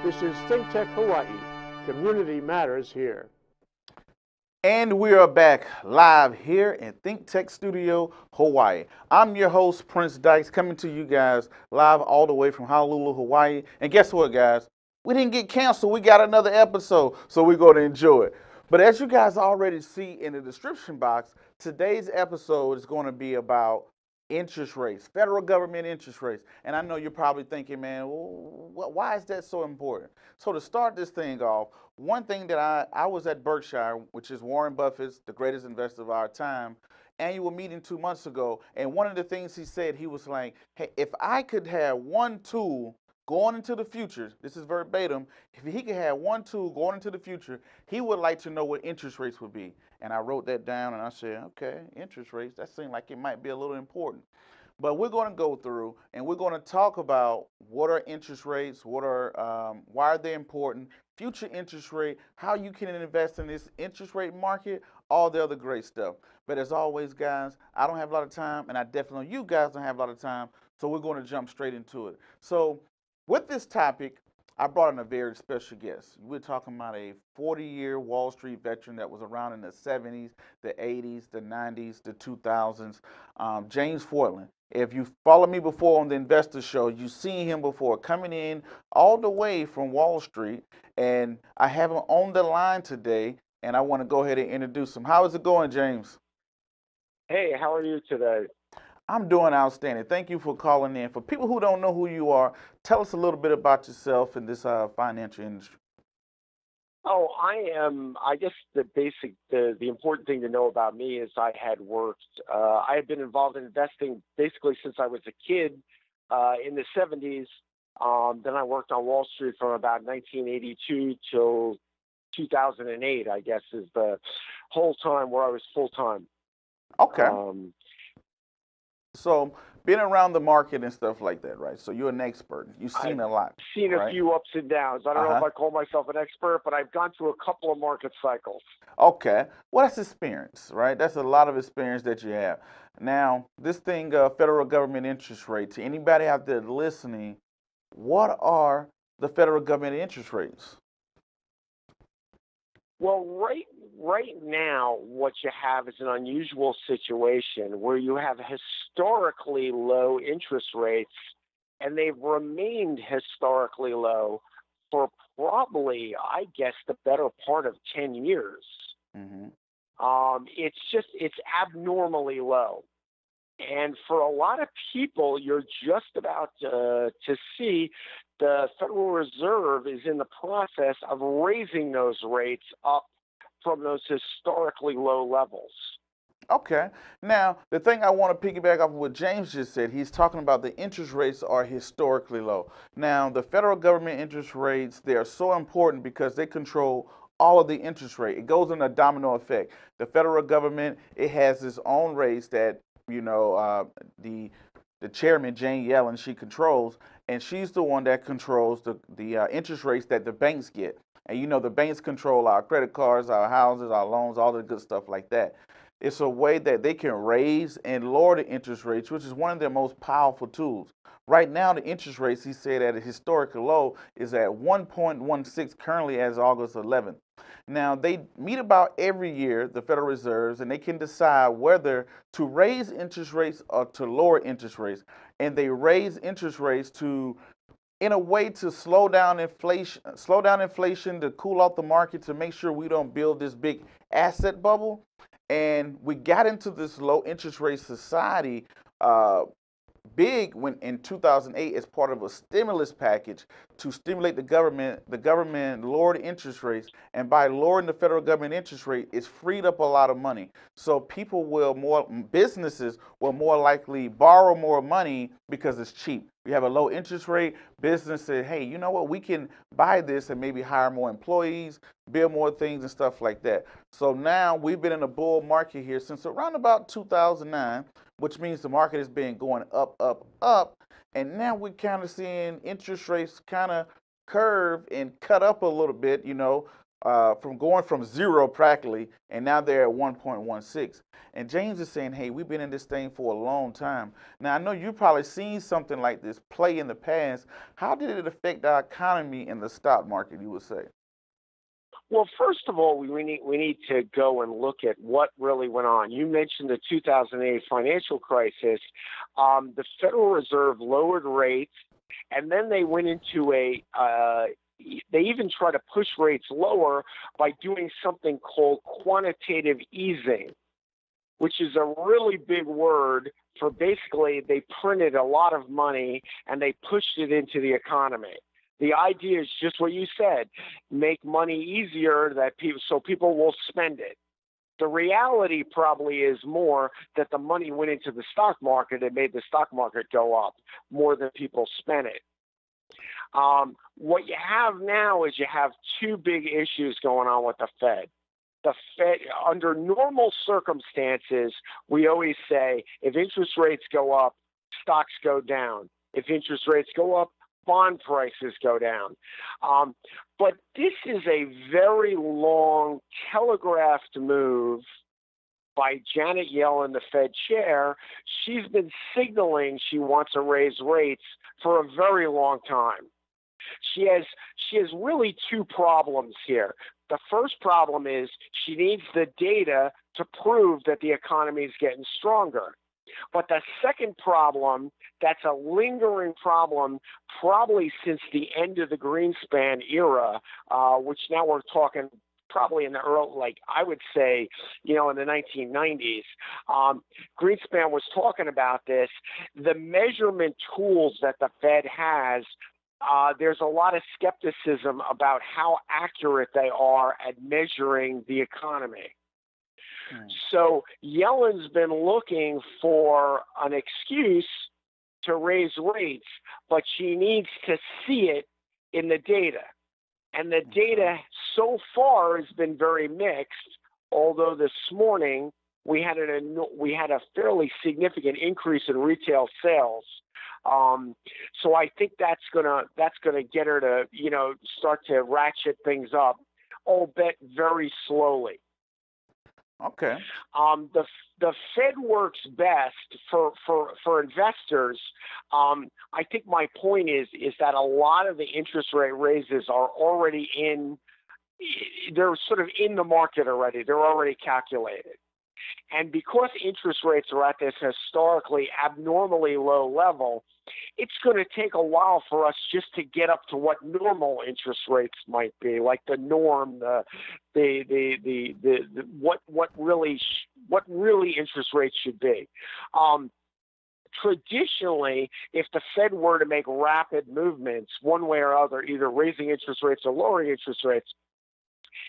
This is Think Tech Hawaii. Community matters here. And we are back live here in Think Tech Studio, Hawaii. I'm your host, Prince Dykes, coming to you guys live all the way from Honolulu, Hawaii. And guess what, guys? We didn't get canceled. We got another episode, so we're going to enjoy it. But as you guys already see in the description box, today's episode is going to be about interest rates, federal government interest rates. And I know you're probably thinking, man, why is that so important? So to start this thing off, one thing that I was at Berkshire, which is Warren Buffett's, the greatest investor of our time, annual meeting 2 months ago. And one of the things he said, he was like, hey, if I could have one tool going into the future, this is verbatim, if he could have one tool going into the future, he would like to know what interest rates would be. And I wrote that down and I said, okay, interest rates, that seemed like it might be a little important. But we're going to go through and we're going to talk about what are interest rates, why are they important, future interest rate, how you can invest in this interest rate market, all the other great stuff. But as always, guys, I don't have a lot of time, and I definitely know you guys don't have a lot of time, so we're going to jump straight into it. So with this topic, I brought in a very special guest. We're talking about a 40-year Wall Street veteran that was around in the 70s, the 80s, the 90s, the 2000s, James Foytlin. If you followed me before on the Investor Show, you've seen him before coming in all the way from Wall Street, and I have him on the line today, and I want to go ahead and introduce him. How is it going, James? Hey, how are you today? I'm doing outstanding. Thank you for calling in. For people who don't know who you are, tell us a little bit about yourself in this financial industry. Oh, I guess the important thing to know about me is I had been involved in investing basically since I was a kid in the 70s. Then I worked on Wall Street from about 1982 till 2008, I guess, is the whole time where I was full time. Okay. So being around the market and stuff like that, right? So you're an expert. You've seen a lot. Seen a few ups and downs. I don't know if I call myself an expert, but I've gone through a couple of market cycles. Okay. Well, that's experience, right? That's a lot of experience that you have. Now, this thing, federal government interest rate, to anybody out there listening, what are the federal government interest rates? Well, right now, what you have is an unusual situation where you have historically low interest rates, and they've remained historically low for probably, I guess, the better part of 10 years. Mm-hmm. It's abnormally low. And for a lot of people, you're just about to see the Federal Reserve is in the process of raising those rates up from those historically low levels. Okay. Now, the thing I want to piggyback off of what James just said, he's talking about the interest rates are historically low. Now, the federal government interest rates, they are so important because they control all of the interest rate. It goes in a domino effect. The federal government, it has its own rates that the chairman, Jane Yellen, she controls, and she's the one that controls the interest rates that the banks get. And the banks control our credit cards, our houses, our loans, all the good stuff like that. It's a way that they can raise and lower the interest rates, which is one of their most powerful tools. Right now, the interest rates, he said, at a historical low is at 1.16 currently as August 11th. Now, they meet about every year, the Federal Reserves, and they can decide whether to raise interest rates or to lower interest rates. And they raise interest rates in a way to slow down inflation, to cool out the market, to make sure we don't build this big asset bubble. And we got into this low interest rate society big when in 2008 as part of a stimulus package to stimulate the government. The government lowered interest rates, and by lowering the federal government interest rate, it's freed up a lot of money. So businesses will more likely borrow more money because it's cheap. We have a low interest rate. Business said, hey, you know what? We can buy this and maybe hire more employees, build more things and stuff like that. So now we've been in a bull market here since around about 2009, which means the market has been going up, up, up. And now we're kind of seeing interest rates kind of curve and cut up a little bit, from going from zero practically, and now they're at 1.16. And James is saying, hey, we've been in this thing for a long time. Now, I know you've probably seen something like this play in the past. How did it affect our economy and the stock market, you would say? Well, first of all, we need to go and look at what really went on. You mentioned the 2008 financial crisis. The Federal Reserve lowered rates, and then they went into they even try to push rates lower by doing something called quantitative easing, which is a really big word for basically they printed a lot of money and they pushed it into the economy. The idea is just what you said, make money easier so people will spend it. The reality probably is more that the money went into the stock market and made the stock market go up more than people spent it. What you have now is you have two big issues going on with the Fed. The Fed, under normal circumstances, we always say if interest rates go up, stocks go down. If interest rates go up, bond prices go down. But this is a very long telegraphed move by Janet Yellen, the Fed chair. She's been signaling she wants to raise rates for a very long time. She has really two problems here. The first problem is she needs the data to prove that the economy is getting stronger. But the second problem, that's a lingering problem probably since the end of the Greenspan era, which now we're talking probably in the early, I would say, in the 1990s. Greenspan was talking about this. The measurement tools that the Fed has, there's a lot of skepticism about how accurate they are at measuring the economy. So Yellen's been looking for an excuse to raise rates, but she needs to see it in the data. And the data so far has been very mixed, although this morning we had a fairly significant increase in retail sales. So I think that's gonna get her to start to ratchet things up, albeit very slowly. Okay. The Fed works best for investors. I think my point is that a lot of the interest rate raises are already they're sort of in the market already. They're already calculated. And because interest rates are at this historically abnormally low level, it's going to take a while for us just to get up to what normal interest rates might be, like the norm, what really interest rates should be. Traditionally, if the Fed were to make rapid movements one way or other, either raising interest rates or lowering interest rates,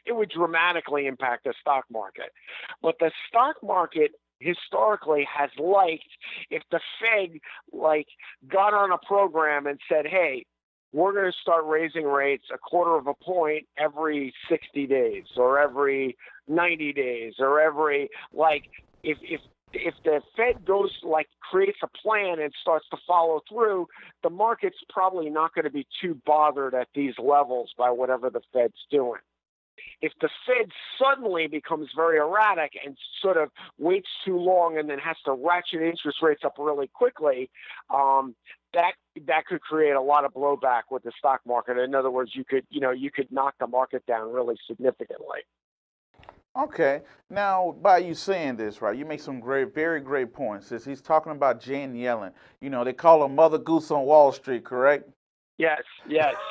it would dramatically impact the stock market. But the stock market historically has liked if the Fed got on a program and said, hey, we're going to start raising rates a quarter of a point every 60 days or every 90 days or every if the Fed goes creates a plan and starts to follow through, the market's probably not going to be too bothered at these levels by whatever the Fed's doing. If the Fed suddenly becomes very erratic and sort of waits too long and then has to ratchet interest rates up really quickly, that could create a lot of blowback with the stock market. In other words, you could knock the market down really significantly. Okay. Now, by you saying this, right, you make some very great points. As he's talking about Janet Yellen, they call her Mother Goose on Wall Street, correct? Yes,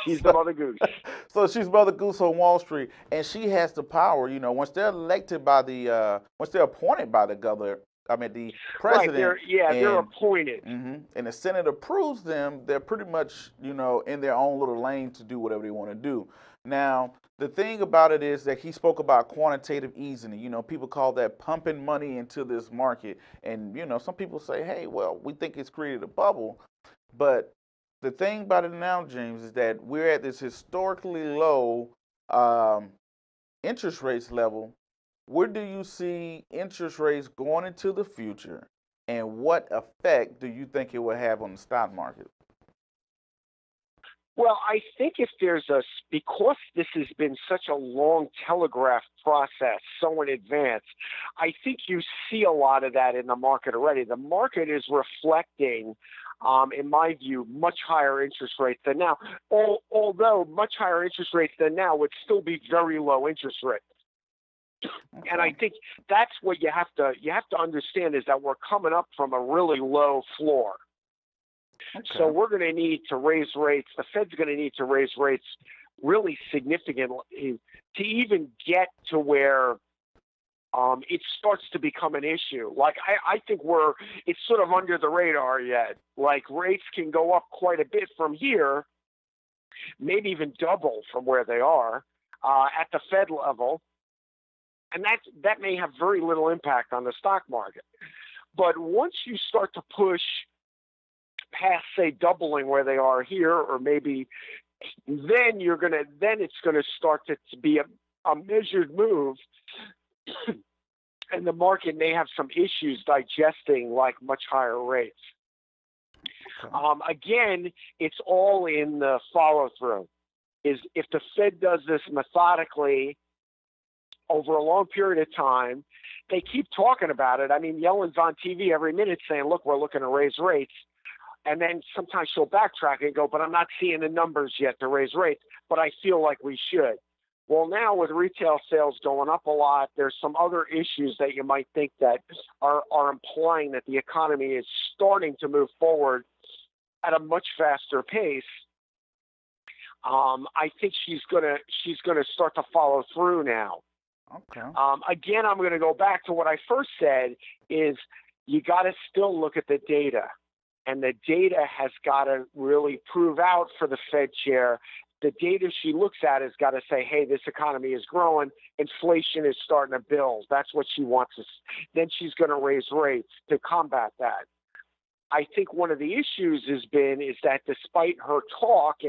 she's the Mother Goose. So she's Mother Goose on Wall Street, and she has the power. Once they're elected by once they're appointed by the governor, the president. Right, they're appointed. And the Senate approves them. They're pretty much, in their own little lane to do whatever they want to do. Now, the thing about it is that he spoke about quantitative easing. People call that pumping money into this market. And, some people say, hey, well, we think it's created a bubble. But the thing about it now, James, is that we're at this historically low interest rates level. Where do you see interest rates going into the future, and what effect do you think it will have on the stock market? Well, I think if there's because this has been such a long telegraphed process, so in advance, I think you see a lot of that in the market already. The market is reflecting, in my view, much higher interest rates than now. Although much higher interest rates than now would still be very low interest rates. Okay. And I think that's what you have to understand, is that we're coming up from a really low floor. Okay. So we're going to need to raise rates. The Fed's going to need to raise rates really significantly to even get to where it starts to become an issue. Like I think it's sort of under the radar yet. Like rates can go up quite a bit from here, maybe even double from where they are at the Fed level. And that may have very little impact on the stock market. But once you start to push past, say, doubling where they are here, or maybe then it's gonna start to be a measured move, and the market may have some issues digesting like much higher rates. Okay. Again, it's all in the follow through. Is if the Fed does this methodically over a long period of time, they keep talking about it. I mean, Yellen's on TV every minute saying, "Look, we're looking to raise rates." And then sometimes she'll backtrack and go, "But I'm not seeing the numbers yet to raise rates, but I feel like we should." Well, now with retail sales going up a lot, there's some other issues that you might think that are implying that the economy is starting to move forward at a much faster pace. I think she's gonna start to follow through now. Okay. Again, I'm going to go back to what I first said, is you got to still look at the data. And the data has got to really prove out for the Fed chair. The data she looks at has got to say, hey, this economy is growing. Inflation is starting to build. That's what she wants. Then she's going to raise rates to combat that. I think one of the issues is that despite her talk,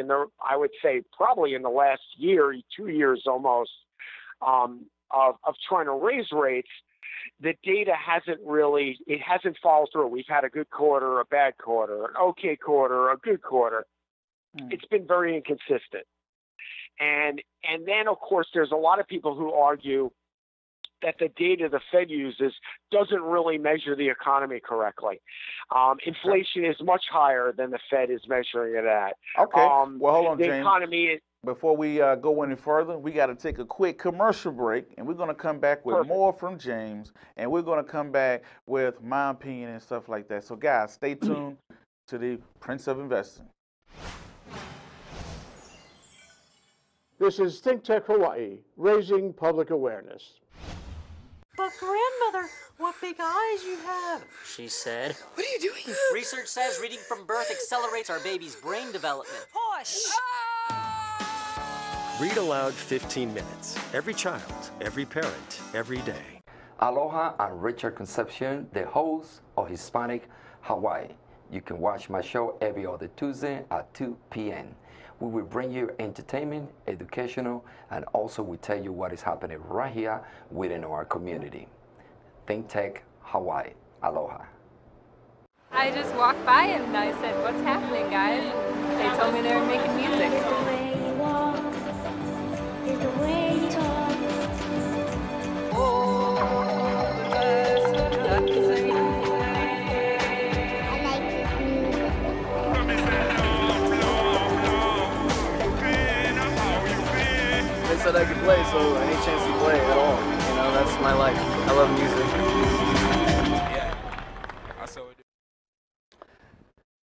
I would say probably in the last year, 2 years almost, of trying to raise rates, the data hasn't followed through. We've had a good quarter, a bad quarter, an okay quarter, a good quarter. It's been very inconsistent. And then, of course, there's a lot of people who argue that the data the Fed uses doesn't really measure the economy correctly. Inflation is much higher than the Fed is measuring it at. Okay. Well, hold on, the James. Economy is. Before we go any further, we got to take a quick commercial break, and we're going to come back with Perfect. more from James, and we're going to come back with my opinion and stuff like that. So, guys, stay tuned to the Prince of Investing. This is Think Tech Hawaii, raising public awareness. But grandmother, what big eyes you have. She said. What are you doing? Research says reading from birth accelerates our baby's brain development. Push! Read aloud 15 minutes. Every child, every parent, every day. Aloha, I'm Richard Concepcion, the host of Hispanic Hawaii. You can watch my show every other Tuesday at 2 p.m. We will bring you entertainment, educational, and also we tell you what is happening right here within our community. Think Tech Hawaii. Aloha. I just walked by and I said, "What's happening, guys?" And they told me they were making music. It's the way you walk, it's the way you talk. They said I could play, so any chance to play at all. You know, that's my life. I love music.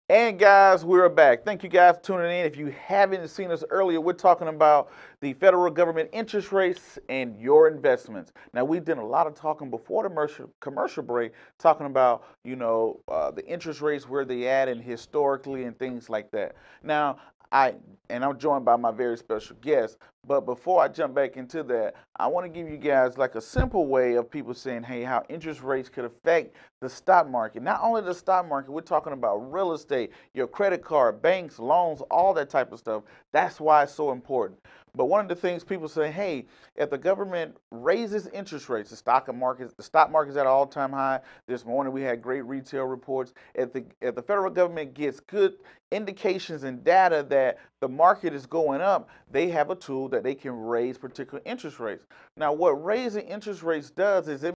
And guys, we're back. Thank you guys for tuning in. If you haven't seen us earlier, we're talking about the federal government interest rates and your investments. Now, we did a lot of talking before the commercial break, talking about, the interest rates, where they at and historically and things like that. Now, I'm joined by my very special guest, but before I jump back into that, I want to give you guys like a simple way of people saying, hey, how interest rates could affect the stock market. Not only the stock market, we're talking about real estate, your credit card, banks, loans, all that type of stuff. That's why it's so important. But one of the things people say, hey, if the government raises interest rates, the stock market's at an all-time high. This morning we had great retail reports. If the federal government gets good indications and data that the market is going up, they have a tool that they can raise particular interest rates. Now, what raising interest rates does is it